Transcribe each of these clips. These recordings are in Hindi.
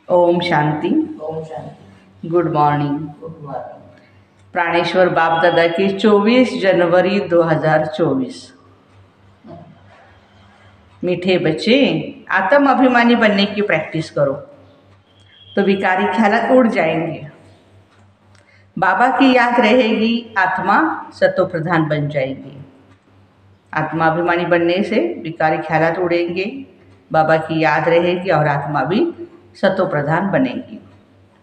ओम शांति। ओम शांति। Good morning. Good morning. प्राणेश्वर बाप दादा की 24 जनवरी 2024। मीठे बच्चे, आत्म अभिमानी बनने की प्रैक्टिस करो तो विकारी ख्यालात उड़ जाएंगे। बाबा की याद रहेगी, आत्मा सतो प्रधान बन जाएगी। आत्मा अभिमानी बनने से विकारी ख्यालात उड़ेंगे, बाबा की याद रहेगी और आत्मा भी सतो प्रधान बनेगी।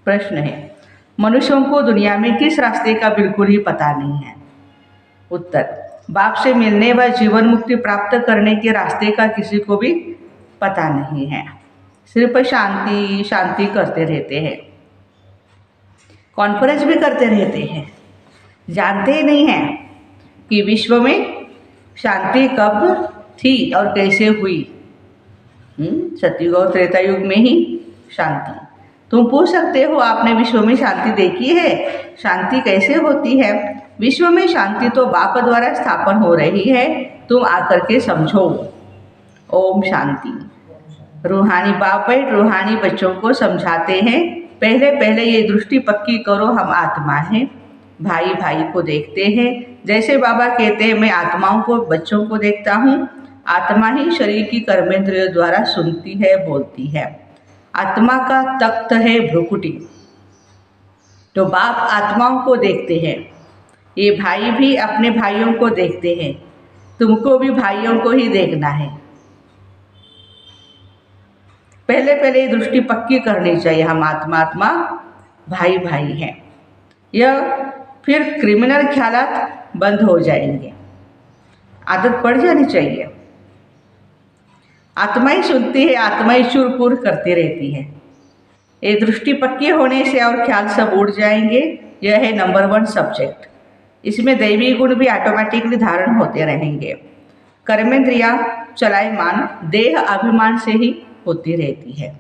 प्रश्न है, मनुष्यों को दुनिया में किस रास्ते का बिल्कुल ही पता नहीं है? उत्तर, बाप से मिलने व जीवन मुक्ति प्राप्त करने के रास्ते का किसी को भी पता नहीं है। सिर्फ शांति शांति करते रहते हैं, कॉन्फ्रेंस भी करते रहते हैं, जानते ही नहीं हैं कि विश्व में शांति कब थी और कैसे हुई। सतयुग और त्रेता युग में ही शांति। तुम पूछ सकते हो, आपने विश्व में शांति देखी है? शांति कैसे होती है? विश्व में शांति तो बाप द्वारा स्थापन हो रही है, तुम आकर के समझो। ओम शांति। रूहानी बाप बैठ रूहानी बच्चों को समझाते हैं, पहले पहले ये दृष्टि पक्की करो, हम आत्मा हैं, भाई भाई को देखते हैं। जैसे बाबा कहते हैं, मैं आत्माओं को, बच्चों को देखता हूँ। आत्मा ही शरीर की कर्मेंद्रियों द्वारा सुनती है, बोलती है। आत्मा का तख्त है भ्रुकुटी। तो बाप आत्माओं को देखते हैं, ये भाई भी अपने भाइयों को देखते हैं, तुमको भी भाइयों को ही देखना है। पहले पहले ये दृष्टि पक्की करनी चाहिए, हम आत्मा आत्मा भाई भाई हैं। यह फिर क्रिमिनल ख्यालात बंद हो जाएंगे, आदत पड़ जानी चाहिए। आत्मा ही सुनती है, आत्मा ही चुर-पुर करती रहती है। ये दृष्टि पक्की होने से और ख्याल सब उड़ जाएंगे। यह है नंबर 1 सब्जेक्ट। इसमें दैवी गुण भी ऑटोमेटिकली धारण होते रहेंगे। कर्मेंद्रियां चलायमान देह अभिमान से ही होती रहती है।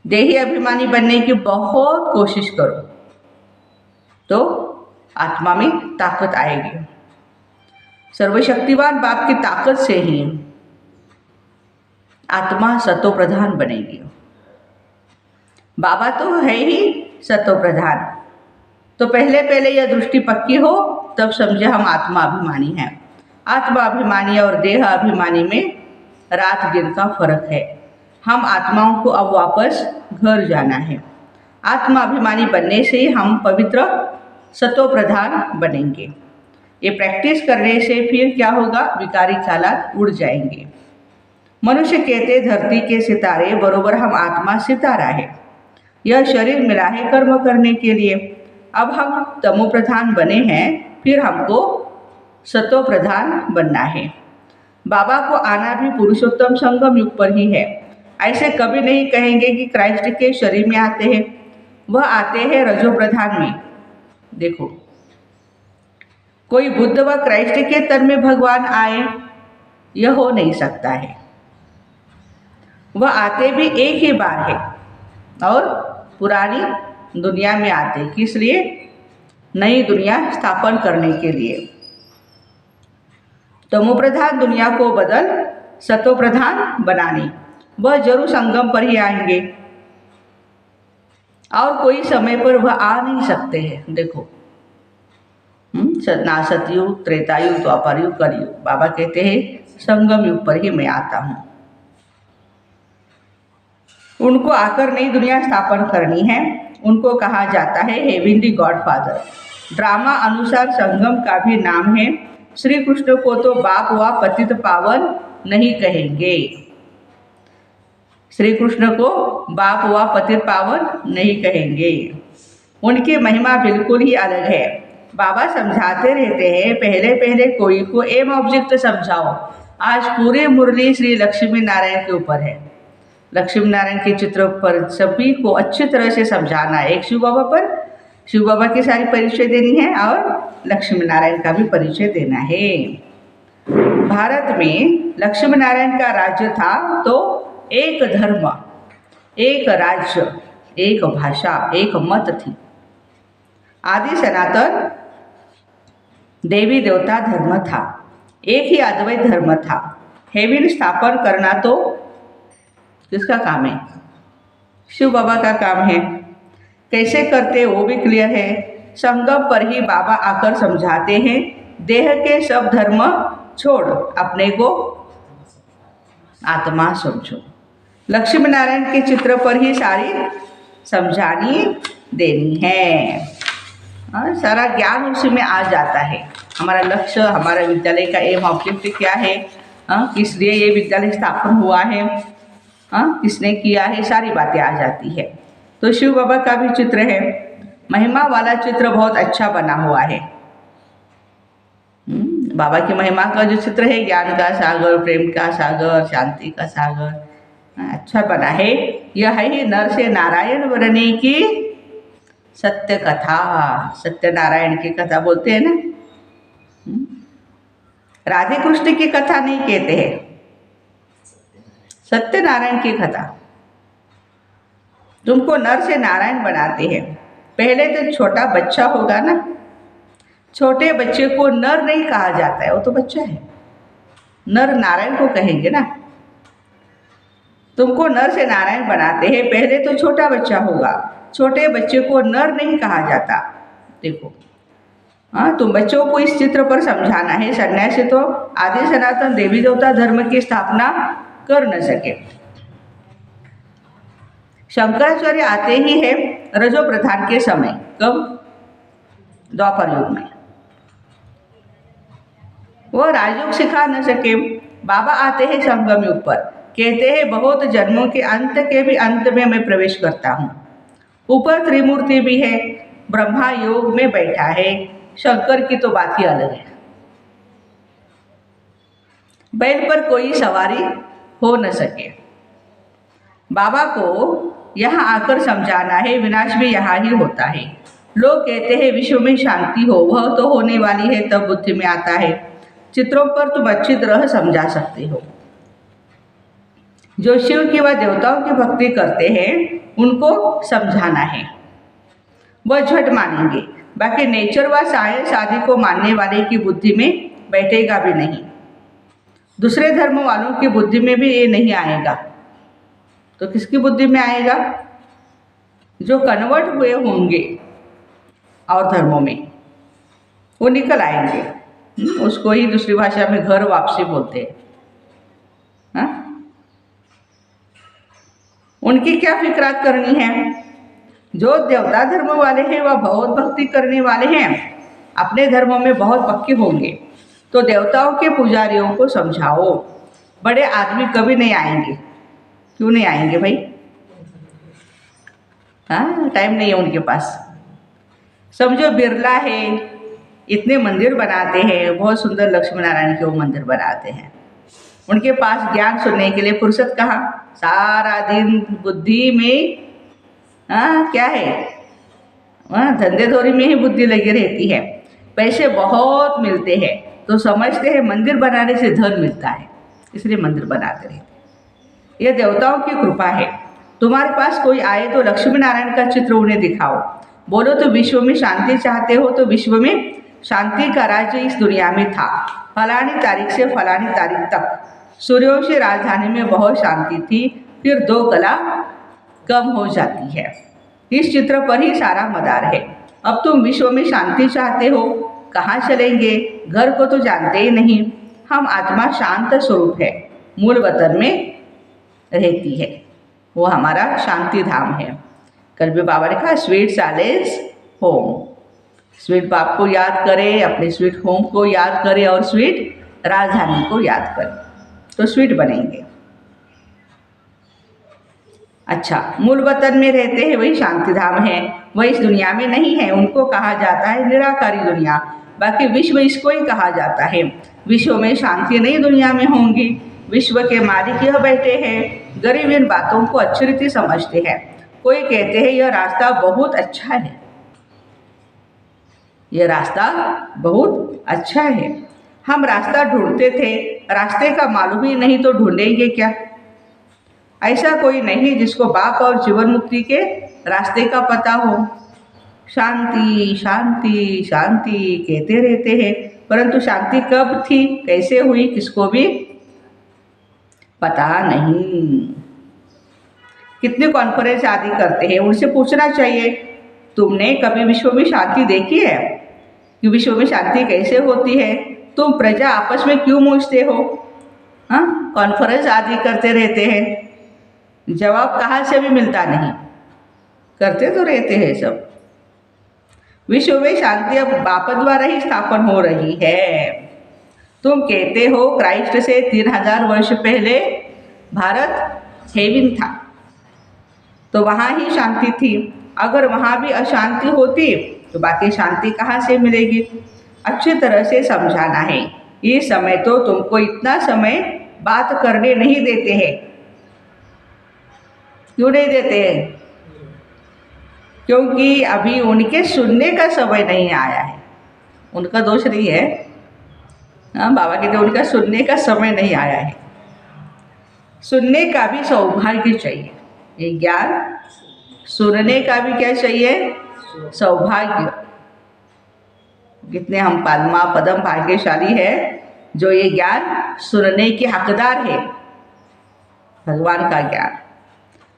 देही अभिमानी बनने की बहुत कोशिश करो तो आत्मा में ताकत आएगी। सर्वशक्तिवान बाप की ताकत से ही आत्मा सतो प्रधान बनेगी। बाबा तो है ही सतो प्रधान, तो पहले पहले यह दृष्टि पक्की हो तब समझे हम आत्मा अभिमानी हैं। आत्मा अभिमानी और देह अभिमानी में रात दिन का फर्क है। हम आत्माओं को अब वापस घर जाना है। आत्मा अभिमानी बनने से हम पवित्र सतो प्रधान बनेंगे। ये प्रैक्टिस करने से फिर क्या होगा? विकारी ख्यालात उड़ जाएंगे। मनुष्य कहते धरती के सितारे, बरोबर हम आत्मा सितारा है। यह शरीर मिला है कर्म करने के लिए। अब हम तमो प्रधान बने हैं, फिर हमको सतो प्रधान बनना है। बाबा को आना भी पुरुषोत्तम संगम युग पर ही है। ऐसे कभी नहीं कहेंगे कि क्राइस्ट के शरीर में आते हैं, वह आते हैं रजो प्रधान में। देखो, कोई बुद्ध व क्राइस्ट के तन में भगवान आए, यह हो नहीं सकता है। वह आते भी एक ही बार है और पुरानी दुनिया में आते किस लिए? नई दुनिया स्थापन करने के लिए। तमो प्रधान दुनिया को बदल सतो प्रधान बनाने, वह जरूर संगम पर ही आएंगे और कोई समय पर वह आ नहीं सकते हैं। देखो, ना सतयुग, त्रेतायुग, द्वापर युग, कलयुग। बाबा कहते हैं संगम युग पर ही मैं आता हूँ। उनको आकर नई दुनिया स्थापन करनी है। उनको कहा जाता है हेवनली गॉडफादर। ड्रामा अनुसार संगम का भी नाम है। श्री कृष्ण को तो बाप व पतित पावन नहीं कहेंगे। श्री कृष्ण को बाप व पतित पावन नहीं कहेंगे। उनकी महिमा बिल्कुल ही अलग है। बाबा समझाते रहते हैं, पहले पहले कोई को एम ऑब्जेक्ट समझाओ। आज पूरे मुरली श्री लक्ष्मी नारायण के ऊपर है। लक्ष्मी नारायण के चित्र पर सभी को अच्छी तरह से समझाना है। एक शिव बाबा पर, शिव बाबा की सारी परिचय देनी है और लक्ष्मी नारायण का भी परिचय देना है। भारत में लक्ष्मी नारायण का राज्य था तो एक धर्म, एक राज्य, एक भाषा, एक मत थी। आदि सनातन देवी देवता धर्म था, एक ही अद्वैत धर्म था। हेवन स्थापन करना तो किसका काम है? शिव बाबा का काम है। कैसे करते वो भी क्लियर है। संगम पर ही बाबा आकर समझाते हैं, देह के सब धर्म छोड़ अपने को आत्मा समझो। लक्ष्मी नारायण के चित्र पर ही सारी समझानी देनी है और सारा ज्ञान उसी में आ जाता है। हमारा लक्ष्य, हमारा विद्यालय का एम ऑब्जेक्टिव क्या है, किस लिए ये विद्यालय स्थापन हुआ है, किसने किया है, सारी बातें आ जाती है। तो शिव बाबा का भी चित्र है, महिमा वाला चित्र बहुत अच्छा बना हुआ है। बाबा की महिमा का जो चित्र है, ज्ञान का सागर, प्रेम का सागर, शांति का सागर, अच्छा बना है। यह है नर से नारायण बनने की सत्य कथा। सत्यनारायण की कथा बोलते हैं ना, राधे कृष्ण की कथा नहीं कहते हैं, सत्यनारायण की कथा। तुमको नर से नारायण बनाते हैं। पहले तो छोटा बच्चा होगा ना, छोटे बच्चे को नर नहीं कहा जाता है, वो तो बच्चा है। नर नारायण को कहेंगे ना। तुमको नर से नारायण बनाते हैं, पहले तो छोटा बच्चा होगा, छोटे बच्चे को नर नहीं कहा जाता। देखो, तुम बच्चों को इस चित्र पर समझाना है, सन्यासी तो आदि सनातन देवी देवता धर्म की स्थापना कर न सके। शंकराचार्य आते ही है रजो प्रधान के समय, कब? द्वापर युग में। वह राजयोग सिखा न सके। बाबा आते हैं संगम युग पर, कहते हैं बहुत जन्मों के अंत के भी अंत में मैं प्रवेश करता हूँ। ऊपर त्रिमूर्ति भी है, ब्रह्मा योग में बैठा है। शंकर की तो बात ही अलग है। बैल पर कोई सवारी हो न सके। बाबा को यहाँ आकर समझाना है, विनाश भी यहाँ ही होता है। लोग कहते हैं विश्व में शांति हो, वह तो होने वाली है, तब बुद्धि में आता है। चित्रों पर तुम अच्छी तरह समझा सकते हो। जो शिव की व देवताओं की भक्ति करते हैं उनको समझाना है, वह झट मानेंगे। बाकी नेचर व साइंस आदि को मानने वाले की बुद्धि में बैठेगा भी नहीं। दूसरे धर्म वालों की बुद्धि में भी ये नहीं आएगा। तो किसकी बुद्धि में आएगा? जो कन्वर्ट हुए होंगे और धर्मों में, वो निकल आएंगे। उसको ही दूसरी भाषा में घर वापसी बोलते हैं। उनकी क्या फिक्रात करनी है? जो देवता धर्म वाले हैं वह बहुत भक्ति करने वाले हैं, अपने धर्मों में बहुत पक्के होंगे। तो देवताओं के पुजारियों को समझाओ। बड़े आदमी कभी नहीं आएंगे। क्यों नहीं आएंगे भाई? टाइम नहीं है उनके पास। समझो बिरला है, इतने मंदिर बनाते हैं, बहुत सुंदर लक्ष्मी नारायण के वो मंदिर बनाते हैं। उनके पास ज्ञान सुनने के लिए फुर्सत कहाँ? सारा दिन बुद्धि में क्या है, धंधे धोरी में ही बुद्धि लगी रहती है। पैसे बहुत मिलते हैं तो समझते हैं मंदिर बनाने से धन मिलता है, इसलिए मंदिर बनाते रहते। यह देवताओं की कृपा है। तुम्हारे पास कोई आए तो लक्ष्मी नारायण का चित्र उन्हें दिखाओ। बोलो तो विश्व में शांति चाहते हो तो विश्व में शांति का राज्य इस दुनिया में था। फलानी तारीख से फलानी तारीख तक सूर्यवंशी राजधानी में बहुत शांति थी, फिर 2 कला कम हो जाती है। इस चित्र पर ही सारा मदार है। अब तुम विश्व में शांति चाहते हो, कहाँ चलेंगे? घर को तो जानते ही नहीं। हम आत्मा शांत स्वरूप है, मूल वतन में रहती है, वो हमारा शांति धाम है। कल भी बाबा ने कहा स्वीट साइलेंस होम। स्वीट बाप को याद करें, अपने स्वीट होम को याद करें और स्वीट राजधानी को याद करें तो स्वीट बनेंगे। अच्छा, मूल वतन में रहते हैं, वही शांति धाम है, वह इस दुनिया में नहीं है। उनको कहा जाता है निराकारी दुनिया। बाकी विश्व इसको ही कहा जाता है। विश्व में शांति नहीं दुनिया में होंगी। विश्व के मालिक यह बैठे हैं। गरीब इन बातों को अच्छी रीति समझते हैं। कोई कहते हैं यह रास्ता बहुत अच्छा है, यह रास्ता बहुत अच्छा है। हम रास्ता ढूंढते थे, रास्ते का मालूम ही नहीं तो ढूंढेंगे क्या? ऐसा कोई नहीं जिसको बाप और जीवन मुक्ति के रास्ते का पता हो। शांति शांति शांति कहते रहते हैं, परंतु शांति कब थी, कैसे हुई, किसको भी पता नहीं। कितनी कॉन्फ्रेंस आदि करते हैं, उनसे पूछना चाहिए तुमने कभी विश्व में शांति देखी है कि विश्व में शांति कैसे होती है, तुम प्रजा आपस में क्यों मूझते हो, हाँ कॉन्फ्रेंस आदि करते रहते हैं, जवाब कहाँ से भी मिलता नहीं, करते तो रहते हैं सब। विश्व में शांति अब बाप द्वारा ही स्थापन हो रही है। तुम कहते हो क्राइस्ट से 3000 वर्ष पहले भारत हेवन था, तो वहाँ ही शांति थी। अगर वहाँ भी अशांति होती तो बाकी शांति कहाँ से मिलेगी। अच्छी तरह से समझाना है। ये समय तो तुमको इतना समय बात करने नहीं देते हैं। क्यों नहीं देते हैं? क्योंकि अभी उनके सुनने का समय नहीं आया है। उनका दोष नहीं है, हाँ बाबा कहते उनका सुनने का समय नहीं आया है। सुनने का भी सौभाग्य चाहिए। ये ज्ञान सुनने का भी क्या चाहिए? सौभाग्य। कितने हम पालमा पदम भाग्यशाली है जो ये ज्ञान सुनने के हकदार है, भगवान का ज्ञान।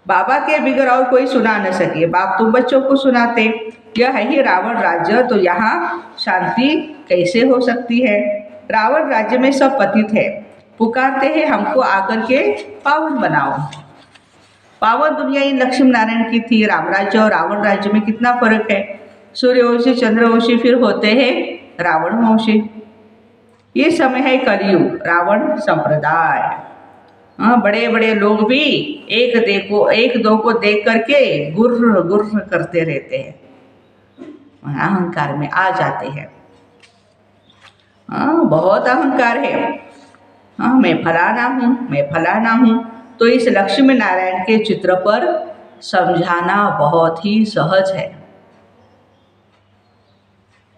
बाबा के बिगर और कोई सुना न सके। बाप तुम बच्चों को सुनाते, यह है ही रावण राज्य, तो यहाँ शांति कैसे हो सकती है। रावण राज्य में सब पतित है, पुकारते हैं हमको आकर के पावन बनाओ। पावन दुनिया इन लक्ष्मी नारायण की थी। राम राज्य और रावण राज्य में कितना फर्क है। सूर्यवंशी चंद्रवंशी फिर होते हैं रावण वंशी। ये समय है कलयुग, रावण संप्रदाय। हाँ बड़े बड़े लोग भी एक दो को देख करके गुर्र गुर्र करते रहते हैं, अहंकार में आ जाते हैं। हाँ बहुत अहंकार है। हाँ मैं फलाना हूँ, मैं फलाना हूँ। तो इस लक्ष्मी नारायण के चित्र पर समझाना बहुत ही सहज है।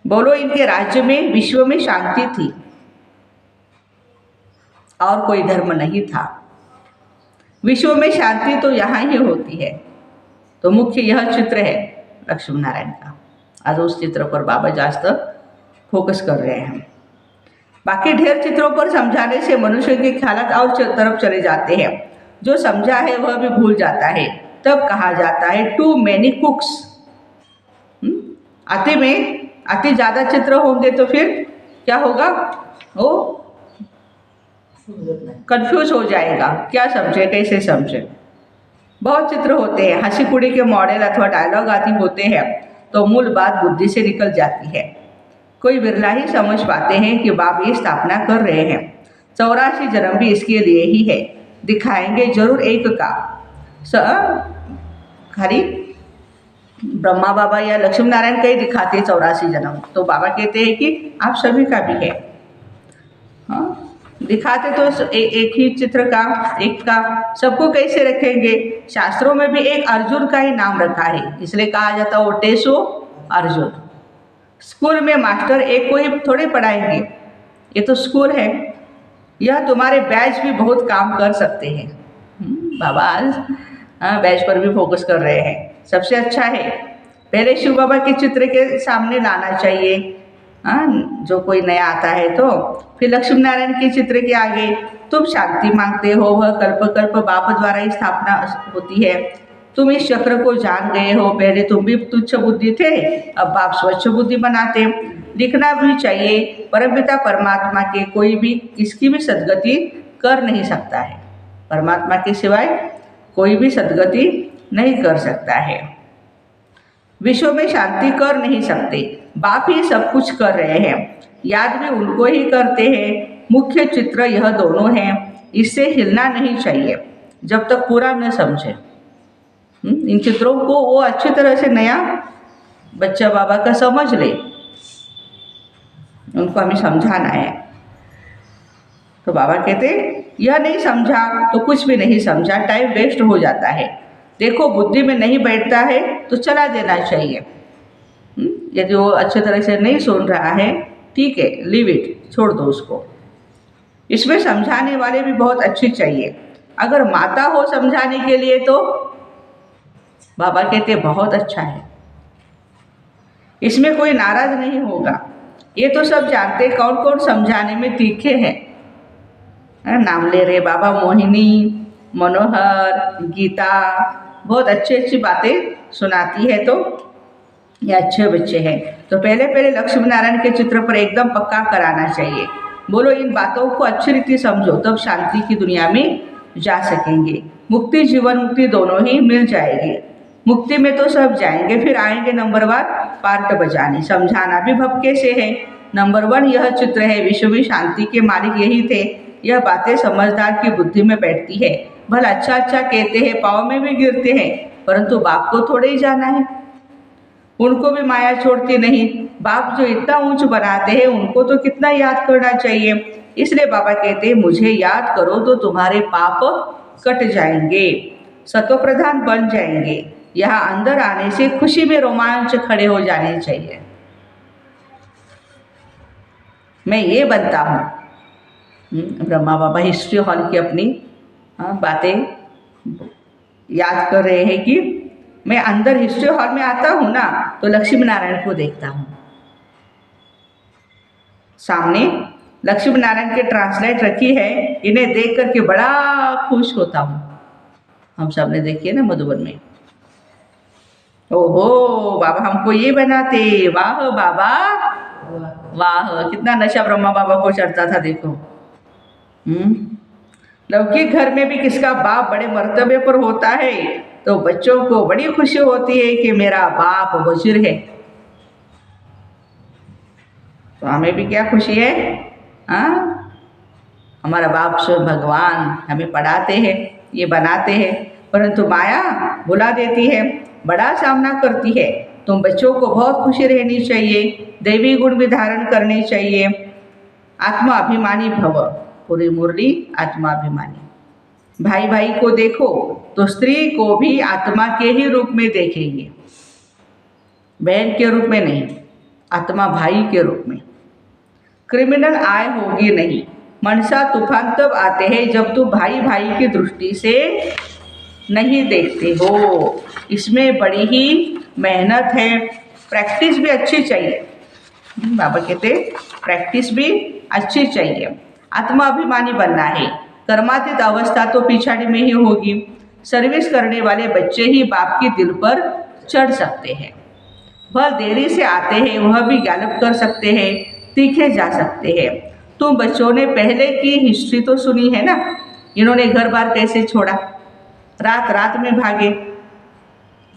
बोलो इनके राज्य में विश्व में शांति थी और कोई धर्म नहीं था। विश्व में शांति तो यहाँ ही होती है। तो मुख्य यह चित्र है लक्ष्मी नारायण का। आज उस चित्र पर बाबा ज्यादा फोकस कर रहे हैं। बाकी ढेर चित्रों पर समझाने से मनुष्य के ख्यालात और तरफ चले जाते हैं। जो समझा है वह भी भूल जाता है। तब कहा जाता है टू मैनी कुक्स। अति ज़्यादा चित्र होंगे तो फिर क्या होगा, वो कंफ्यूज हो जाएगा, क्या समझे कैसे समझे। बहुत चित्र होते हैं, हंसी कुड़ी के मॉडल अथवा डायलॉग आदि होते हैं, तो मूल बात बुद्धि से निकल जाती है। कोई बिरला ही समझ पाते हैं कि बाप ये स्थापना कर रहे हैं। 84 जन्म भी इसके लिए ही है। दिखाएंगे जरूर एक का खाली ब्रह्मा बाबा या लक्ष्मी नारायण का ही दिखाते 84 जन्म। तो बाबा कहते हैं कि आप सभी का भी है। हाँ दिखाते तो एक ही चित्र का, एक का, सबको कैसे रखेंगे। शास्त्रों में भी एक अर्जुन का ही नाम रखा है, इसलिए कहा जाता है ओटेसो अर्जुन। स्कूल में मास्टर एक को ही थोड़े पढ़ाएंगे, ये तो स्कूल है। यह तुम्हारे बैच भी बहुत काम कर सकते हैं। बाबा आज बैच पर भी फोकस कर रहे हैं। सबसे अच्छा है पहले शिव बाबा के चित्र के सामने लाना चाहिए। जो कोई नया आता है तो फिर लक्ष्मी नारायण के चित्र के आगे तुम शांति मांगते हो, वह कल्प कल्प बाप द्वारा ही स्थापना होती है। तुम इस चक्र को जान गए हो। पहले तुम भी तुच्छ बुद्धि थे, अब बाप स्वच्छ बुद्धि बनाते। लिखना भी चाहिए, परमपिता परमात्मा के कोई भी किसकी भी सद्गति कर नहीं सकता है। परमात्मा के सिवाय कोई भी सद्गति नहीं कर सकता है। विश्व में शांति कर नहीं सकते, बाप ही सब कुछ कर रहे हैं। याद भी उनको ही करते हैं। मुख्य चित्र यह दोनों हैं, इससे हिलना नहीं चाहिए जब तक पूरा न समझे। इन चित्रों को वो अच्छी तरह से नया बच्चा बाबा का समझ ले, उनको हमें समझाना है। तो बाबा कहते यह नहीं समझा तो कुछ भी नहीं समझा, टाइम वेस्ट हो जाता है। देखो बुद्धि में नहीं बैठता है तो चला देना चाहिए। यदि वो अच्छी तरह से नहीं सुन रहा है, ठीक है, लीव इट, छोड़ दो उसको। इसमें समझाने वाले भी बहुत अच्छे चाहिए। अगर माता हो समझाने के लिए तो बाबा कहते बहुत अच्छा है, इसमें कोई नाराज नहीं होगा। ये तो सब जानते कौन कौन समझाने में तीखे हैं। नाम ले रहे बाबा, मोहिनी, मनोहर, गीता, बहुत अच्छी अच्छी बातें सुनाती है, तो ये अच्छे बच्चे हैं। तो पहले पहले लक्ष्मी नारायण के चित्र पर एकदम पक्का कराना चाहिए। बोलो इन बातों को अच्छी रीति समझो, तब शांति की दुनिया में जा सकेंगे। मुक्ति जीवन मुक्ति दोनों ही मिल जाएगी। मुक्ति में तो सब जाएंगे, फिर आएंगे नंबरवार पार्ट बजाने, समझाना भी भपके से है। नंबर 1 यह चित्र है, विश्व में शांति के मालिक यही थे। यह बातें समझदार की बुद्धि में बैठती है। भला अच्छा अच्छा कहते हैं, पाँव में भी गिरते हैं, परंतु बाप को थोड़े ही जाना है। उनको भी माया छोड़ती नहीं। बाप जो इतना ऊंच बनाते हैं, उनको तो कितना याद करना चाहिए। इसलिए बाबा कहते हैं, मुझे याद करो तो तुम्हारे पाप कट जाएंगे, सतो प्रधान बन जाएंगे। यहाँ अंदर आने से खुशी में रोमांच खड़े हो जाने चाहिए। मैं ये बनता हूँ। ब्रह्मा बाबा हिस्ट्री हॉल की अपनी बातें याद कर रहे हैं कि मैं अंदर हिस्ट्री हॉल में आता हूँ ना, तो लक्ष्मी नारायण को देखता हूँ। सामने लक्ष्मी नारायण के ट्रांसलेट रखी है, इन्हें देख करके बड़ा खुश होता हूँ। हम सब ने देखी है ना मधुबन में। ओहो बाबा हमको ये बनाते, वाह बाबा वाह, कितना नशा ब्रह्मा बाबा को चढ़ता था देखो। लौकिक घर में भी किसका बाप बड़े मर्तबे पर होता है, तो बच्चों को बड़ी खुशी होती है कि मेरा बाप वजीर है। तो हमें भी क्या खुशी है, हमारा बाप स्वयं भगवान हमें पढ़ाते हैं, ये बनाते हैं, परंतु माया बुला देती है, बड़ा सामना करती है। तुम बच्चों को बहुत खुशी रहनी चाहिए, दैवी गुण भी धारण करने चाहिए। आत्मा अभिमानी भव, पूरी मुरली आत्माभिमानी। भाई भाई को देखो तो स्त्री को भी आत्मा के ही रूप में देखेंगे, बहन के रूप में नहीं, आत्मा भाई के रूप में। क्रिमिनल आय होगी नहीं। मनसा तूफान तब आते हैं जब तुम भाई भाई की दृष्टि से नहीं देखते हो। इसमें बड़ी ही मेहनत है, प्रैक्टिस भी अच्छी चाहिए। बाबा कहते प्रैक्टिस भी अच्छी चाहिए। आत्मा अभिमानी बनना है। कर्मातीत अवस्था तो पिछाड़ी में ही होगी। सर्विस करने वाले बच्चे ही बाप के दिल पर चढ़ सकते हैं। वह देरी से आते हैं, वह भी गैलप कर सकते हैं, तीखे जा सकते हैं। तुम बच्चों ने पहले की हिस्ट्री तो सुनी है ना, इन्होंने घर बार कैसे छोड़ा, रात रात में भागे।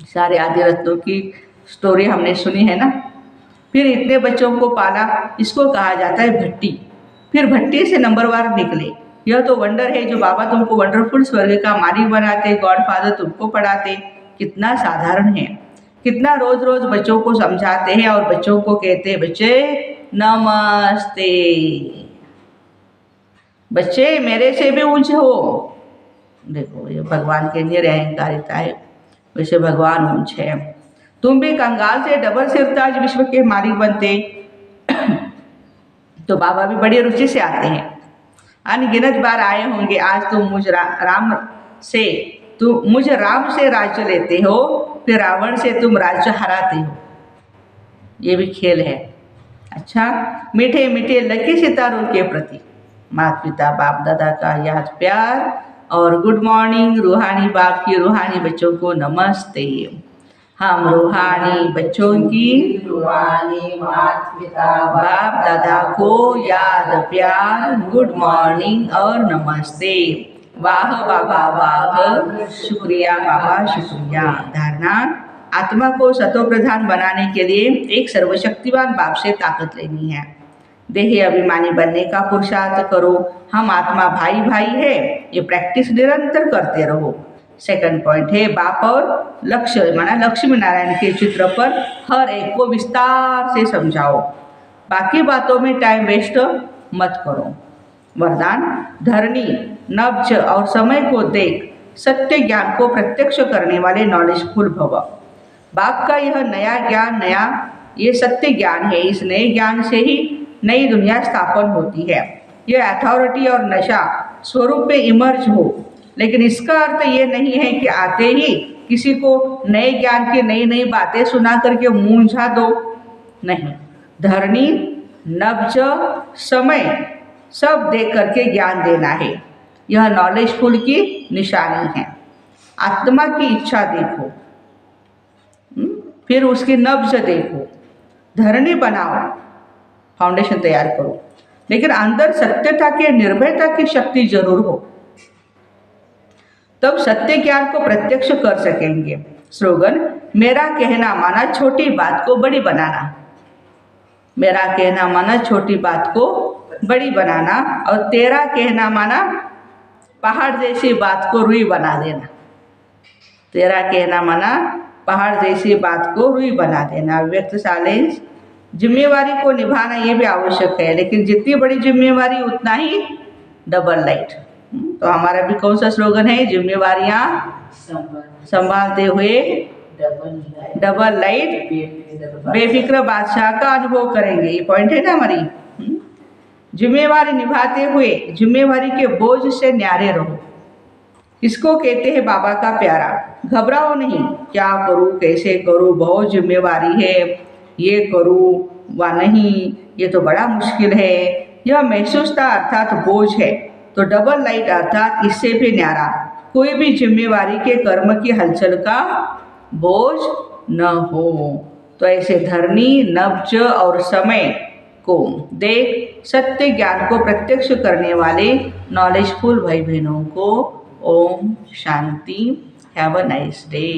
सारे आदि रत्नों की स्टोरी हमने सुनी है ना। फिर इतने बच्चों को पाला, इसको कहा जाता है भट्टी। फिर भट्टी से नंबरवार निकले। यह तो वंडर है जो बाबा तुमको वंडरफुल स्वर्ग का मालिक बनाते, गॉड फादर तुमको पढ़ाते। कितना साधारण है, कितना रोज रोज बच्चों को समझाते हैं और बच्चों को कहते हैं बच्चे नमस्ते, बच्चे मेरे से भी ऊंचे हो। देखो ये भगवान के निरहंकारिता है, वैसे भगवान ऊंच है। तुम भी कंगाल से डबल सिरताज विश्व के मालिक बनते। तो बाबा भी बड़ी रुचि से आते हैं। अनगिनत बार आए होंगे। आज तुम मुझ राम से राज्य लेते हो, फिर रावण से तुम राज्य हराते हो। ये भी खेल है। अच्छा, मीठे मीठे लकी सितारों के प्रति माता पिता बाप दादा का याद प्यार और गुड मॉर्निंग। रूहानी बाप की रूहानी बच्चों को नमस्ते। हम रूहानी बच्चों की रूहानी माता पिता बाप दादा को याद प्यार, गुड मॉर्निंग और नमस्ते। वाह बाबा वाह, शुक्रिया बाबा शुक्रिया। धारणा, आत्मा को सतो प्रधान बनाने के लिए एक सर्वशक्तिवान बाप से ताकत लेनी है। देही अभिमानी बनने का पुरुषार्थ करो। हम आत्मा भाई भाई है, ये प्रैक्टिस निरंतर करते रहो। सेकंड पॉइंट है बाप और लक्ष्य माना लक्ष्मी नारायण के चित्र पर हर एक को विस्तार से समझाओ। बाकी बातों में टाइम वेस्ट मत करो। वरदान, धरणी नब्ज और समय को देख सत्य ज्ञान को प्रत्यक्ष करने वाले नॉलेजफुल भव। बाप का यह नया ज्ञान, ये सत्य ज्ञान है। इस नए ज्ञान से ही नई दुनिया स्थापन होती है। यह अथॉरिटी और नशा स्वरूप में इमर्ज हो, लेकिन इसका अर्थ ये नहीं है कि आते ही किसी को नए ज्ञान की नई नई बातें सुना करके मूंझा दो। नहीं, धरणी नब्ज समय सब देख करके ज्ञान देना है। यह नॉलेजफुल की निशानी है। आत्मा की इच्छा देखो, फिर उसकी नब्ज देखो, धरनी बनाओ, फाउंडेशन तैयार करो, लेकिन अंदर सत्यता की, निर्भयता की शक्ति जरूर हो, तब सत्य ज्ञान को प्रत्यक्ष कर सकेंगे। स्लोगन, मेरा कहना माना छोटी बात को बड़ी बनाना। मेरा कहना माना छोटी बात को बड़ी बनाना, और तेरा कहना माना पहाड़ जैसी बात को रुई बना देना। तेरा कहना माना पहाड़ जैसी बात को रुई बना देना। व्यक्त साइलेंस, जिम्मेवारी को निभाना ये भी आवश्यक है, लेकिन जितनी बड़ी जिम्मेवारी उतना ही डबल लाइट। तो हमारा भी कौन सा स्लोगन है? जिम्मेवारियां संभालते हुए डबल लाइट बेफिक्र बादशाह का अनुभव करेंगे। ये पॉइंट है ना हमारी। जिम्मेवारी निभाते हुए जिम्मेवारी के बोझ से न्यारे रहो। इसको कहते हैं बाबा का प्यारा। घबराओ नहीं, क्या करूं, कैसे करूं, बहुत जिम्मेवारी है, ये करूं व नहीं, ये तो बड़ा मुश्किल है। यह महसूसता अर्थात बोझ है, तो डबल लाइट अर्थात इससे भी न्यारा कोई भी जिम्मेवारी के कर्म की हलचल का बोझ न हो। तो ऐसे धरनी, नब्ज और समय को देख सत्य ज्ञान को प्रत्यक्ष करने वाले नॉलेजफुल भाई बहनों को ओम शांति। Have a nice day.